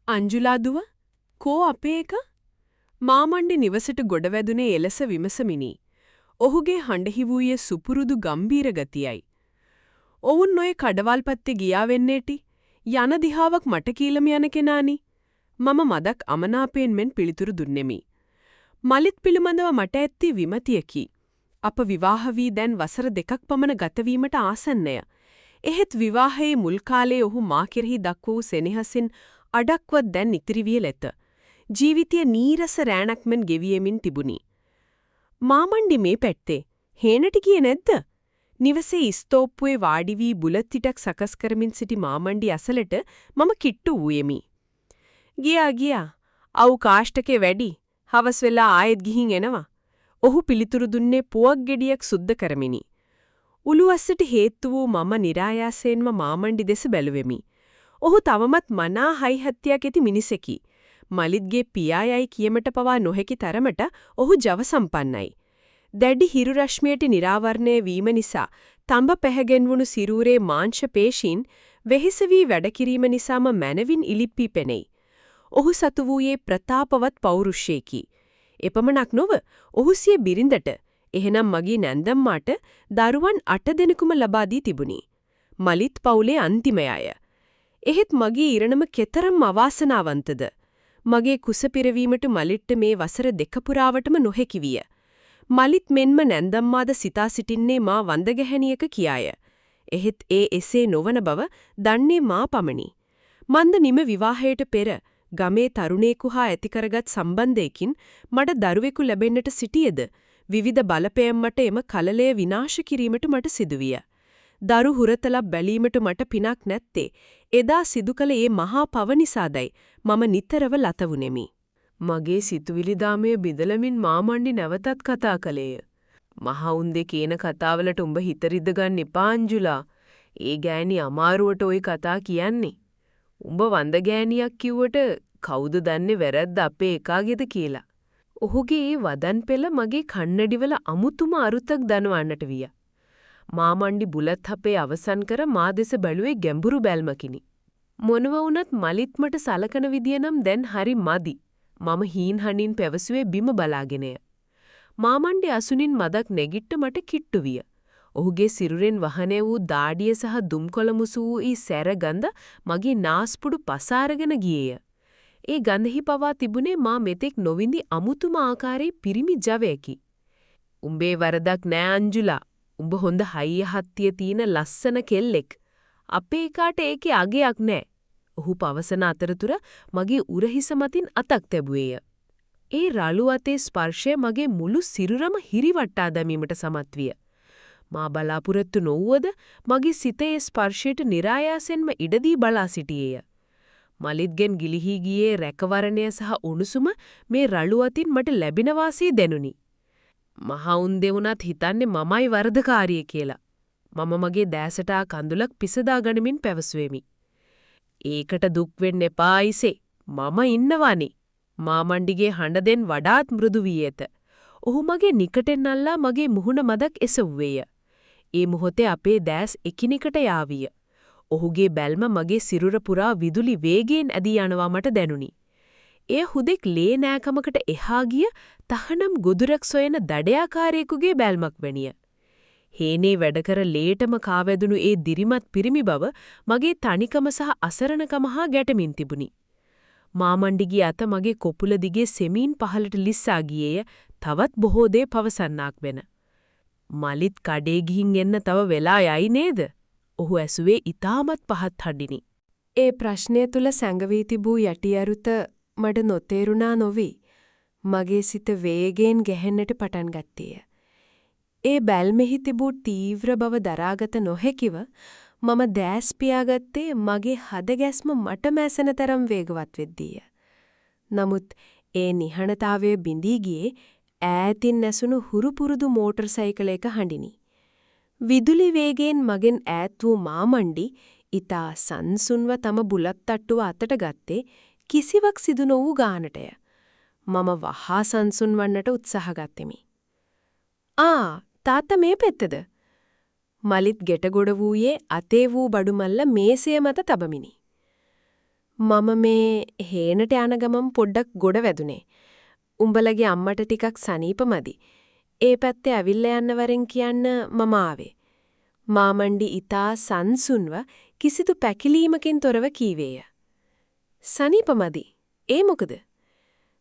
අංජුලාදුව කෝ අපේ එක මාමණ්ඩි නිවසට ගොඩවැදුනේ එලෙස විමසමිනි. ඔහුගේ හඬහි වූයේ සුපුරුදු ගම්බීර ගතියයි. ඔවුන් නොයේ කඩවල්පත්තේ ගියා වෙන්නේටි. යන දිහාවක් මට කීලම යන කෙනානි. මම මදක් අමනාපයෙන් මෙන් පිළිතුරු දුන්නෙමි. මලිත් පිළිබඳව මට ඇත්තී විමතියකි. අප විවාහ වී දැන් වසර 2ක් පමණ ගතවීමට ආසන්නය. එහෙත් විවාහයේ මුල් කාලයේ ඔහු මා කෙරෙහි දක්වූ සෙනෙහසින් අඩක්වත් දැන් ඉතිරි විය ලෙත. ජීවිතය නීරස රෑනක් මෙන් ගෙවියෙමින් තිබුණි. මාමණ්ඩි මේ පැත්තේ හේනට ගියේ නැද්ද? නිවසේ ඉස්තෝප්පුවේ වාඩි වී බුලත් ටිකක් සකස් කරමින් සිටි මාමණ්ඩි අසලට මම කිට්ටු වූයෙමි. ගියා. අවු කාෂ්ටකේ වැඩි. හවස් වෙලා ආයෙත් ගිහින් එනවා. ඔහු පිළිතුරු දුන්නේ පුවක් ගෙඩියක් සුද්ධ කරමිනි. උළුවස්සට හේතු වූ මම નિરાයාසයෙන්ම මාමණ්ඩි දෙස බැලුවෙමි. ඔහු තවමත් මනා හයිහත්තියක් ඇති මිනිසෙකි. මලිත්ගේ පියායයි කියමට පවා නොහැකි තරමට ඔහු ජව සම්පන්නයි. දැඩි හිරු රශ්මියට නිරාවරණය වීම නිසා තඹ පැහැගෙන්වුණු සිරුරේ මාංශ පේශීන් වෙහෙස වී වැඩ කිරීම නිසාම මනවින් ඉලිප්පී පෙනෙයි. ඔහු සතු වූයේ ප්‍රතාපවත් පෞරුෂයකි. එපමණක් නොව ඔහු සිය බිරිඳට එහෙනම් මගේ නැන්දම්මාට දරුවන් 8 දෙනෙකුම ලබා දී තිබුණි. මලිත් පවුලේ අන්තිමය අය. එහෙත් මගේ ඉරණම කෙතරම් අවාසනාවන්තද. මගේ කුස පිරවීමට මලිට්ට මේ වසර 2 පුරාවටම නොහැකි විය. මලිත් මෙන්ම නැන්දම්මාද සිතා සිටින්නේ මා වන්දගැහැණියක කියාය. එහෙත් ඒ එසේ නොවන බව දන්නේ මා පමණි. මන්ද නිම විවාහයට පෙර ගමේ තරුණයෙකු හා ඇති කරගත් සම්බන්ධයකින් මට දරුවෙකු ලැබෙන්නට සිටියේද විවිධ බලපෑම් මට එම කලලය විනාශ කිරීමට මට සිදුවිය. දරු හුරතලා බැලීමට මට පිනක් නැත්තේ එදා සිදු කළ ඒ මහා පව නිසාදයි මම නිතරව ලතවුනේමි. මගේ සිතුවිලි දාමයේ බිඳලමින් මාමණ්ඩි නැවතත් කතා කළේය. මහා උන්දේ කියන කතාවලට උඹ හිත රිද්ද ගන්න එපා අංජුලා. ඒ ගෑණි අමාරුවට ওই කතා කියන්නේ. උඹ වන්ද ගෑණියක් කිව්වට කවුද දන්නේ වැරද්ද අපේ එකාගේද කියලා. ඔහුගේ ඒ වදන් පෙළ මගේ කන්නඩිවල අමුතුම අරුතක් දනවන්නට විය. මාමණ්ඩි බුලත් හපේ අවසන් කර මා දෙස බැලුවේ ගැඹුරු බැල්මකිනි. මොනව වුණත් මලිත් මට සලකන විදිය නම් දැන් හරි මදි. මම හීන් හනින් පැවසුවේ බිම බලාගෙනය. මාමණ්ඩි අසුනින් මදක් නැගිට්ට මට කිට්ටු විය. ඔහුගේ සිරුරෙන් වහනය වූ දාඩිය සහ දුම්කොළ මුසු වූ ඊ සැර ගඳ මගේ නාස්පුඩු පසාරගෙන ගියේය. ඒ ගඳෙහි පවා තිබුණේ මා මෙතෙක් නොවිඳි අමුතුම ආකාරයේ පිරිමි ජවයකි. උඹේ වරදක් නෑ අංජුලා. උඹ හොඳ හයිය හත්තිය තියෙන ලස්සන කෙල්ලෙක්. අපේ එකාට ඒකේ අගයක් නෑ. ඔහු පවසන අතරතුර මගේ උරහිස මතින් අතක් තැබුවේය. ඒ රළු අතේ ස්පර්ශය මගේ මුළු සිරුරම හිරිවට්ටා දැමීමට සමත් විය. මා බලාපොරොත්තු නොවුවද මගේ සිතේ ස්පර්ශයට નિરાයාසෙන්ම ඉඩදී බලා සිටියේය. මලිත්ගෙන් ගිලිහී ගියේ රැකවරණය සහ උණුසුම මේ රළු අතින් මට ලැබෙන වාසිය දැනුනි. මහා උන් දෙවුණත් හිතන්නේ මමයි වරදකාරිය කියලා. මම මගේ දැසටා කඳුලක් පිසදා ගනිමින් පැවසුවෙමි. ඒකට දුක් වෙන්න එපා අයිසේ. මම ඉන්නවානේ. මාමණ්ඩිගේ හඬෙන් වඩාත් මෘදු වී ඇත. ඔහු මගේ නිකටෙන් අල්ලා මගේ මුහුණ මදක් එසවුවේය. ඒ මොහොතේ අපේ දැස් එකිනෙකට යාවිය. ඔහුගේ බැල්ම මගේ සිරුර පුරා විදුලි වේගයෙන් ඇදී යනවා මට දැනුනි. එය හුදෙක් ලේ නෑකමකට එහා ගිය තහනම් ගොදුරක් සොයන දඩයාකාරයෙකුගේ බැල්මක් වැනිය. හේනේ වැඩ කර ලේටම කාවැදුණු ඒ දිරිමත් පිරිමි බව මගේ තනිකම සහ අසරණකම හා ගැටමින් තිබුණි. මාමණ්ඩිගේ අත මගේ කොපුල දිගේ සෙමින් පහළට ලිස්සා ගියේය තවත් බොහෝ දේ පවසන්නක් වෙන. මලිත් කඩේ ගිහින් එන්න තව වෙලා යයි නේද? ඔහු ඇසුවේ ඊටමත් පහත් හඬිනි. ඒ ප්‍රශ්නය තුල සැඟවී තිබූ යටි අරුත මට නොතේරුණා නොවේ. මගේ සිත වේගයෙන් ගැහෙන්නට පටන් ගත්තේය. ඒ බැල්මෙහි තිබූ තීව්‍ර බව දරාගත නොහැකිව මම දැස් පියාගත්තේ මගේ හද ගැස්ම මට මැසෙන තරම් වේගවත් වෙද්දීය. නමුත් ඒ නිහඬතාවයේ බිඳී ගියේ ඈතින් නැසුණු හුරු පුරුදු මෝටර් සයිකලයක හඬිනි. විදුලි වේගයෙන් මගෙන් ඈත් වූ මාමණ්ඩි ඊතා සංසුන්ව තම බුලත් තට්ටුව අතට ගත්තේ කිසිවක් සිදු නොවූ ගානටය. මම වහා සංසුන් වන්නට උත්සාහ ගත්තෙමි. තාත්තා මේ පැත්තද? මලිත් ගෙටගොඩ වූයේ අතේ වූ බඩු මල්ල මේසය මත තබමිනි. මම මේ හේනට යන ගමන් පොඩ්ඩක් ගොඩ වැදුනේ. උඹලගේ අම්මට ටිකක් සනීපමදි. ඒ පැත්තේ ඇවිල්ලා යන්න වරෙන් කියන්න මම ආවේ. මාමණ්ඩි ඊතා සංසුන්ව කිසිදු පැකිලීමකින් තොරව කීවේය. සනීපමදි. ඒ මොකද?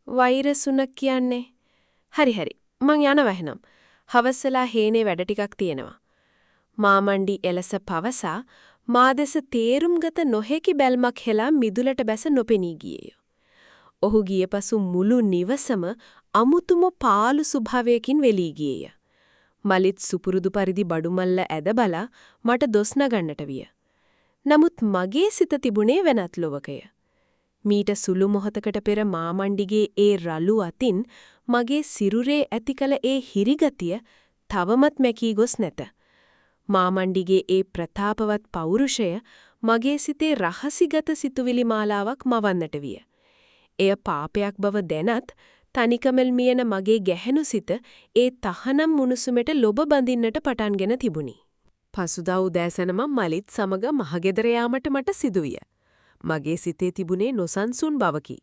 වෛරසුණක් කියන්නේ. හරි හරි. මං යනවා එහෙනම්. හවසලා හේනේ වැඩ ටිකක් තියෙනවා. මාමණ්ඩි එලස පවසා මා දෙස තේරුම්ගත නොහැකි බැල්මක් හෙලා මිදුලට බැස නොපෙනී ගියේය. ඔහු ගියපසු මුළු නිවසම අමුතුම පාළු ස්වභාවයකින් වෙලී ගියේය. මලිත් සුපුරුදු පරිදි බඩුමල්ල ඇද බලා මට දොස් නගන්නට විය. නමුත් මගේ සිත තිබුණේ වෙනත් ලොවකය. මීට සුළු මොහොතකට පෙර මාමණ්ඩිගේ ඒ රළු අතින් මගේ සිරුරේ ඇති කළ ඒ හිරිගතිය තවමත් මැකී ගොස් නැත. මාමණ්ඩිගේ ඒ ප්‍රතාපවත් පෞරුෂය මගේ සිතේ රහසිගත සිතුවිලි මාලාවක් මවන්නට විය. එය පාපයක් බව දැනත් තනිකමල් මියන මගේ ගැහැණු සිත ඒ තහනම් මුනුසුමෙට ලොබ බඳින්නට පටන්ගෙන තිබුණි. පසුදා උදෑසනම මලිත් සමග මහගෙදර යාමට මට සිදුවිය. මගේ සිතේ තිබුණේ නොසන්සුන් බවකි.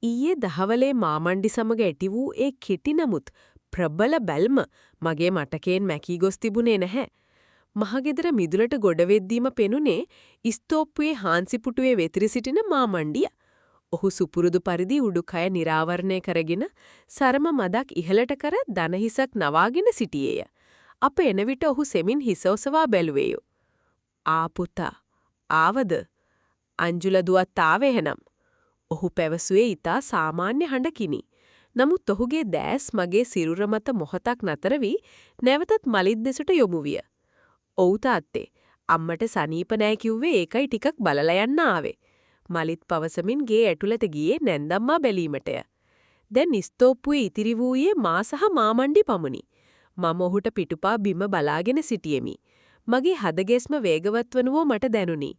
ඊයේ දහවලේ මාමණ්ඩි සමග ඇති වූ ඒ කෙටි නමුත් ප්‍රබල බැල්ම මගේ මටකයෙන් මැකී ගොස් තිබුණේ නැහැ. මහගෙදර මිදුලට ගොඩ වෙද්දීම පෙනුනේ ඉස්තෝප්පුවේ හාන්සිපුටුවේ වෙතිරි සිටින මාමණ්ඩිය. ඔහු සුපුරුදු පරිදි උඩුකය නිරාවරණය කරගෙන සරම මදක් ඉහළට කර දනහිසක් නවාගෙන සිටියේය. අප එන විට ඔහු සෙමින් හිස ඔසවා බැලුවේය. "ආපුතා ආවද? අංජුල දුවත් ආවේ එහෙනම්." ඔහු පැවසුවේ ඊතා සාමාන්‍ය හඬකිනි. නමුත් ඔහුගේ දැස් මගේ සිරුර මත මොහොතක් නතර වී නැවතත් මලිත් දෙසට යොමු විය. "ඔව් තාත්තේ. අම්මට සනීප නෑ කිව්වේ ඒකයි ටිකක් බලලා යන්න ආවේ." මලිත් පවසමින් ගේ ඇතුළත ගියේ නැන්දම්මා බැලීමටය. දැන් ඉස්තෝප්පුවේ ඉතිරි වූයේ මා සහ මාමණ්ඩි පමණි. මම ඔහුට පිටුපා බිම බලාගෙන සිටියෙමි. මගේ හදගෙස්ම වේගවත් වනුවෝ මට දැනුනි.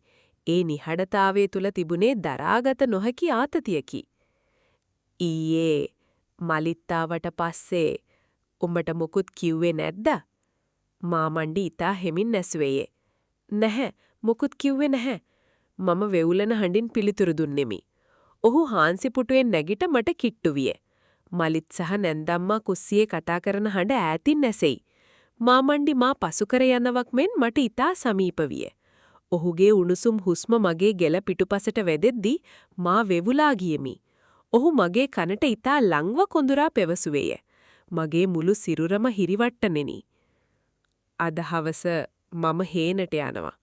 ඒ නිහඬතාවය තුල තිබුණේ දරාගත නොහැකි ආතතියකි. "ඊයේ මලිත් ආවට පස්සේ උඹට මොකුත් කිව්වේ නැද්ද?" මාමණ්ඩි ඊතා හෙමින් ඇසුවේය. "නැහැ, මොකුත් කිව්වේ නැහැ." මම වෙවුලන හඬින් පිළිතුරු දුන්නෙමි. ඔහු හාන්සිපුටුවෙන් නැගිට මට කිට්ටු විය. මලිත් සහ නැන්දම්මා කුස්සියේ කතා කරන හඬ ඈතින් ඇසෙයි. මාමණ්ඩි මා පසුකර යනවක් මෙන් මට ඊතා සමීප විය. ඔහුගේ උණුසුම් හුස්ම මගේ ගෙල පිටුපසට වැදෙද්දී මා වෙවුලා ගියෙමි. ඔහු මගේ කනට ඊතා ලංව කොඳුරා පැවසුවේය. මගේ මුළු සිරුරම හිරිවට්ටනෙනි. "අද හවස මම හේනට යනවා.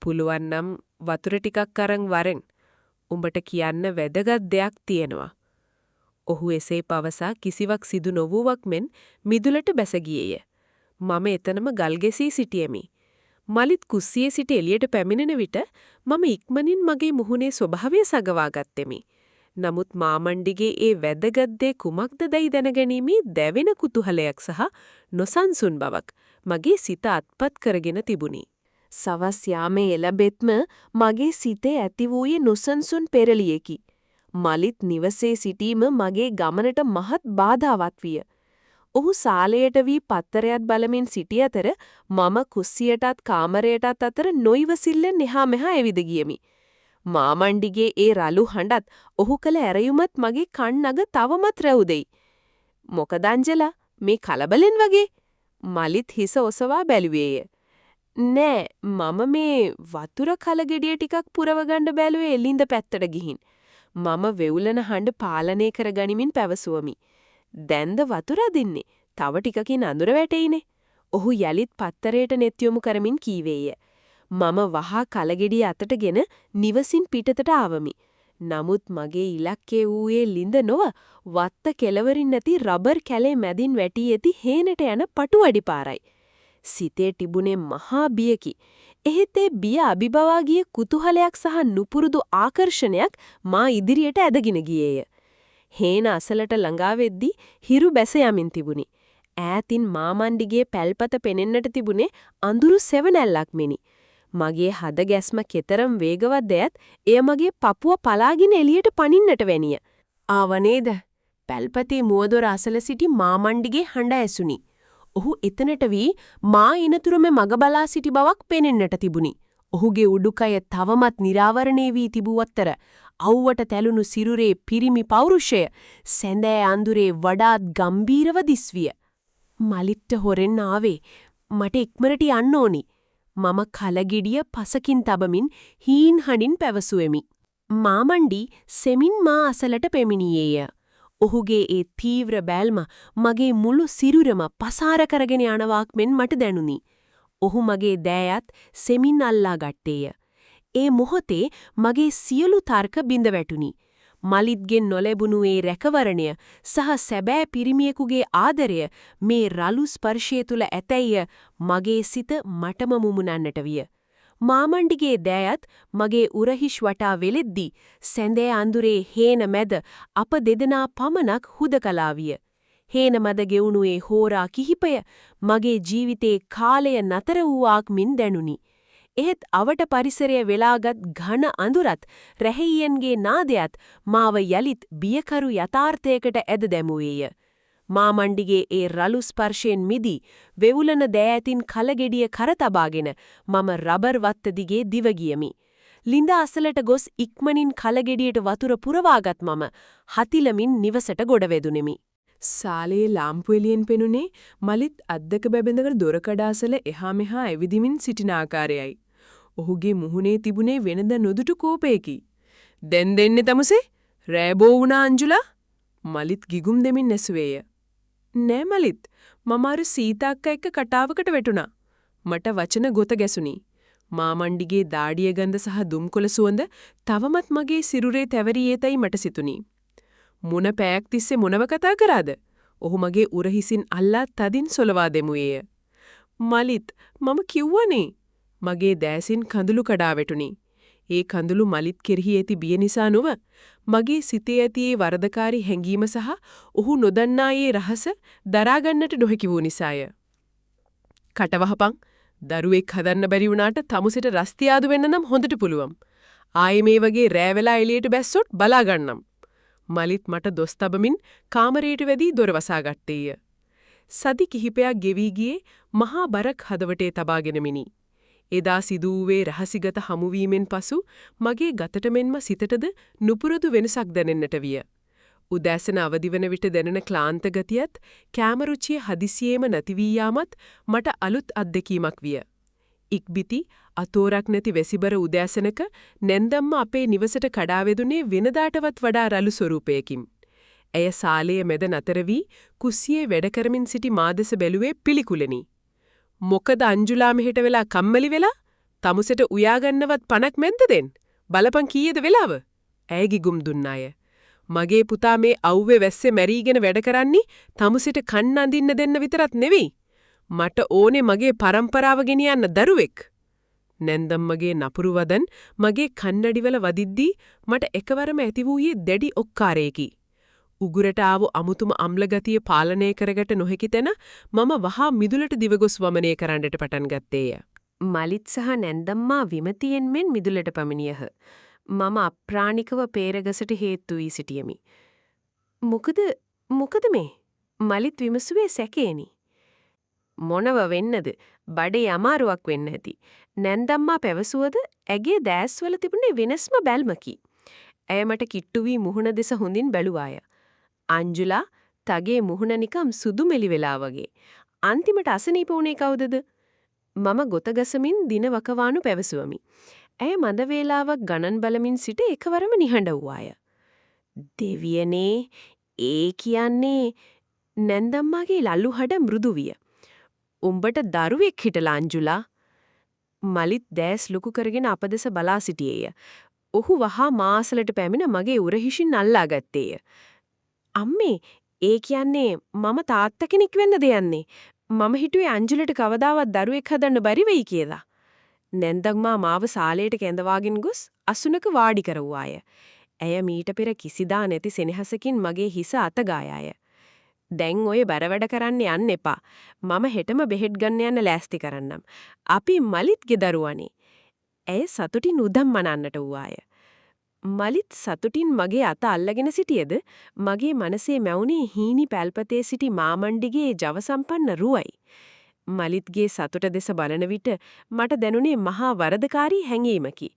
පුළුවන් නම් වතුර ටිකක් අරන් වරෙන්. උඹට කියන්න වැදගත් දෙයක් තියෙනවා." ඔහු එසේ පවසා කිසිවක් සිදු නොවුවක් මෙන් මිදුලට බැස ගියේය. මම එතනම ගල්ගෙසී සිටියෙමි. මලිත් කුස්සියේ සිට එළියට පැමිණෙන විට මම ඉක්මනින් මගේ මුහුණේ ස්වභාවය සගවා ගත්ෙමි. නමුත් මාමණ්ඩිගේ ඒ වැදගත් දේ කුමක්ද දැයි දැනගැනීමේ දැවෙන කුතුහලයක් සහ නොසන්සුන් බවක් මගේ සිත අත්පත් කරගෙන තිබුණි. සවස් යාමේ එළබෙත්ම මගේ සිතේ ඇති වූයේ නොසන්සුන් පෙරලියකි. මලිත් නිවසේ සිටීම මගේ ගමනට මහත් බාධාවක් විය. ඔහු සාලයට වී පත්තරයක් බලමින් සිටි අතර මම කුස්සියටත් කාමරයටත් අතර නොයිවසිල්ලෙන් එහා මෙහා ඇවිද ගියෙමි. මාමණ්ඩිගේ ඒ රළු හඬත් ඔහු කළ ඇරයුමත් මගේ කන් අග තවමත් රැවුදෙයි. "මොකද අංජලා මේ කලබලෙන් වගේ?" මලිත් හිස ඔසවා බැලුවේය. "නෑ, මම මේ වතුර කලගෙඩිය ටිකක් පුරව ගන්න බැලුවේ එළින්ද පැත්තට ගිහින්." මම වෙවුලන හඬ පාලනය කරගනිමින් පැවසුවමි. "දැන්ද වතුර අදින්නේ? තව ටිකකින් අඳුර වැටෙයිනේ." ඔහු යලිත් පත්තරයට net යොමු කරමින් කීවේය. මම වහා කලගෙඩිය අතටගෙන නිවසින් පිටතට ආවමි. නමුත් මගේ ඉලක්කය වූයේ ලිඳ නොව වත්ත කෙලවරින් නැති රබර් කැලේ මැදින් වැටී ඇති හේනට යන පටු අඩිපාරයි. සිතේ තිබුණේ මහා බියකි. එහෙත් ඒ බිය අභිබවා ගිය කුතුහලයක් සහ නුපුරුදු ආකර්ෂණයක් මා ඉදිරියට ඇදගෙන ගියේය. හේන අසලට ළඟා වෙද්දී හිරු බැස යමින් තිබුණි. ඈතින් මාමණ්ඩිගේ පැල්පත පෙනෙන්නට තිබුණේ අඳුරු සෙවණැල්ලක් මෙනි. මගේ හද ගැස්ම කෙතරම් වේගවත් දැයත් එය මගේ පපුව පලාගෙන එළියට පනින්නට වැනිය. "ආවනේද?" පැල්පතේ මුවදොර අසල සිටි මාමණ්ඩිගේ හඬ ඇසුනි. ඔහු එතනට වී මා ඉනතුරුම මග බලා සිටි බවක් පෙනෙන්නට තිබුණි. ඔහුගේ උඩුකය තවමත් නිරාවරණය වී තිබූ අතර අවුවට තැලුණු සිරුරේ පිරිමි පෞරුෂය සැඳෑ අඳුරේ වඩාත් ගම්බීරව දිස්විය. මලිත්ට හොරෙන් ආවේ. මට ඉක්මනට යන්න ඕනි. මම කලගෙඩිය පසකින් තබමින් හීන් හඬින් පැවසුවෙමි. මාමණ්ඩි සෙමින් මා අසලට පෙමිණියේය. ඔහුගේ ඒ තීව්‍ර බැල්ම මගේ මුළු සිරුරම පසාර කරගෙන යනවාක් මෙන් මට දැනුනි. ඔහු මගේ දෑයත් සෙමින් අල්ලා ගත්තේය. ඒ මොහොතේ මගේ සියලු තර්ක බිඳ වැටුනි. මලිත්ගෙන් නොලැබුණු ඒ රැකවරණය සහ සැබෑ පිරිමියෙකුගේ ආදරය මේ රළු ස්පර්ශය තුල ඇතැයිය මගේ සිත මටම මුමුණන්නට විය. මාමණ්ඩිගේ දෑයත් මගේ උරහිෂ් වටා වෙලෙද්දී සැඳෑ අඳුරේ හේන මැද අප දෙදෙනා පමණක් හුදකලා විය. හේන මැද ගෙවුණු ඒ හෝරා කිහිපය මගේ ජීවිතේ කාලය නතර වූාක් මින් දැනුනි. එහෙත් අවට පරිසරය වෙලාගත් ඝන අඳුරත් රැහෙයියන්ගේ නාදයත් මාව යලිත් බියකරු යථාර්ථයකට ඇද දැමුවේය. මාමණ්ඩිගේ ඒ රළු ස්පර්ශයෙන් මිදී වෙවුලන දෑයතින් කලගෙඩිය කර තබාගෙන මම රබර් වත්ත දිගේ දිව ගියමි. ලිඳ අසලට ගොස් ඉක්මනින් කලගෙඩියට වතුර පුරවාගත් මම හතිලමින් නිවසට ගොඩ වැදුනෙමි. සාලේ ලාම්පු එළියෙන් පෙනුනේ මලිත් අද්දක බැබඳගෙන දොරකඩාසල එහා මෙහා ඇවිදිමින් සිටින ආකාරයයි. ඔහුගේ මුහුණේ තිබුණේ වෙනද නොදුටු කෝපයකි. "දැන් දෙන්නේ තමුසේ? රෑබෝ වුණා අංජුලා?" මලිත් ගිගුම් දෙමින් ඇසුවේය. "නෑ මලිත්, මම අර සීතාක්ක එක්ක කටාවකට වැටුණා." මට වචන ගොත ගැසුණි. මාමණ්ඩිගේ දාඩිය ගඳ සහ දුම්කොළ සුවඳ තවමත් මගේ සිරුරේ තැවරියේතයි මට සිතුණි. "මොන පැයක් තිස්සේ මොනව කතා කරාද?" ඔහු මගේ උරහිසින් අල්ලා තදින් සොලවා දෙමුවේය. "මලිත්, මම කිව්වනේ." මගේ දෑසින් කඳුළු කඩා වැටුණි. ඒ කඳුළු මලිත් කෙරෙහි ඇති බිය නිසා නොව, මගේ සිතේ ඇති ඒ වරදකාරී හැඟීම සහ ඔහු නොදන්නා ඒ රහස දරා ගන්නට නොහැකි වූ නිසාය. "කටවහපන්. දරුවෙක් හදන්න බැරි වුණාට තමුසෙට රස්තියාදු වෙන්න නම් හොඳට පුළුවන්. ආයේ මේ වගේ රෑ වෙලා එළියට බැස්සොත් බලා ගන්නම්." මලිත් මට දොස් තබමින් කාමරයට වැදී දොර වසා ගත්තේය. සති කිහිපයක් ගෙවී ගියේ මහා බරක් හදවතේ තබාගෙන මිනි. එදා සිදු වූ රහසිගත හමුවීමෙන් පසු මගේ ගතට මෙන්ම සිතටද නුපුරුදු වෙනසක් දැනෙන්නට විය. උදෑසන අවදිවන විට දැනෙන ක්ලාන්ත ගතියත් කැමරුචිය හදිසියේම නැති වී යාමත් මට අලුත් අත්දැකීමක් විය. ඉක්බිති අතෝරක් නැති වැසිබර උදෑසනක නැන්දම්ම අපේ නිවසට කඩා වැදුනේ වෙනදාටවත් වඩා රළු ස්වරූපයකින්. ඇය සාලයේ මැද නතර වී කුස්සියේ වැඩ කරමින් සිටි මා දෙස බැලුවේ පිළිකුලෙනි. "මොකද අංජුලා මෙහෙට වෙලා කම්මැලි වෙලා? තමුසෙට උයා ගන්නවත් පණක් මැද්ද දෙන්න? බලපන් කීයද වෙලාව?" ඇය ගිගුම් දුන්නාය. "මගේ පුතා මේ අවුවේ වැස්සේ මැරීගෙන වැඩ කරන්නේ තමුසෙට කන්න අඳින්න දෙන්න විතරක් නෙවෙයි. මට ඕනේ මගේ පරම්පරාව ගෙනියන්න දරුවෙක්." නැන්දම්මගේ නපුරු වදන් මගේ කන්නඩිවල වදිද්දී මට එකවරම ඇති වූයේ දැඩි ඔක්කාරයකි. උගුරට ආව අමුතුම අම්ලගතිය පාලනය කරගට නොහැකි තැන මම වහා මිදුලට දිවගොස් වමනය කරන්නට පටන් ගත්තේය. මලිත් සහ නැන්දම්මා විමතියෙන් මෙන් මිදුලට පමිණියහ. මම අප්‍රාණිකව පේරගසට හේතු වී සිටියමි. මොකද මේ? මලිත් විමසුවේ සැකේනි. "මොනව වෙන්නද? බඩේ අමාරුවක් වෙන්න ඇති." නැන්දම්මා පැවසුවද ඇගේ දෑස්වල තිබුණේ වෙනස්ම බැල්මකි. ඇය මට කිට්ටු වී මුහුණ දෙස හොඳින් බැලුවාය. "අංජුලා, තගේ මුහුණ නිකම් සුදු මෙලි වෙලා වගේ. අන්තිමට අසනීප වුණේ කවුදද?" මම ගොතගසමින් දින වකවානු පැවසුවමි. ඇය මද වේලාවක් ගණන් බලමින් සිට එකවරම නිහඬ වූවාය. "දෙවියනේ, ඒ කියන්නේ..." නැන්දම්මාගේ ලල්ලු හඩ මෘදු විය. "උඹට දරුවෙක් හිටලා අංජුලා." මලිත් දෑස් ලොකු කරගෙන අප දෙස බලා සිටියේය. ඔහු වහා මාසලට පැමිණ මගේ උරහිසින් අල්ලා ගත්තේය. "අම්මේ, ඒ කියන්නේ මම තාත්තා කෙනෙක් වෙන්න දෙයන්නේ. මම හිතුවේ අංජුලට කවදාවත් දරුවෙක් හදන්න බැරි වෙයි කියලා." නැන්දම්මා මාව සාලයට කැඳවාගෙන ගොස් අසුනක වාඩි කරුවාය. ඇය මීට පෙර කිසිදා නැති සෙනෙහසකින් මගේ හිස අතගායාය. "දැන් ඔය බර වැඩ කරන්න යන්න එපා. මම හෙටම බෙහෙත් ගන්න යන්න ලෑස්ති කරන්නම්. අපි මලිත්ගේ දරුවනේ." ඇය සතුටින් උදම්මනන්නට වූවාය. මලිත් සතුටින් මගේ අත අල්ලගෙන සිටියද මගේ මනසේ මැවුනේ හීනි පැල්පතේ සිටි මාමණ්ඩිගේ ජව සම්පන්න රුවයි. මලිත්ගේ සතුට දෙස බලන විට මට දැනුනේ මහා වරදකාරී හැඟීමකි.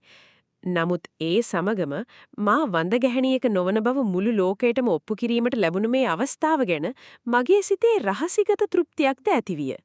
නමුත් ඒ සමගම මා වඳ ගැහණියක නොවන බව මුළු ලෝකයටම ඔප්පු කිරීමට ලැබුණු මේ අවස්ථාව ගැන මගේ සිතේ රහසිගත තෘප්තියක්ද ඇතිවිය.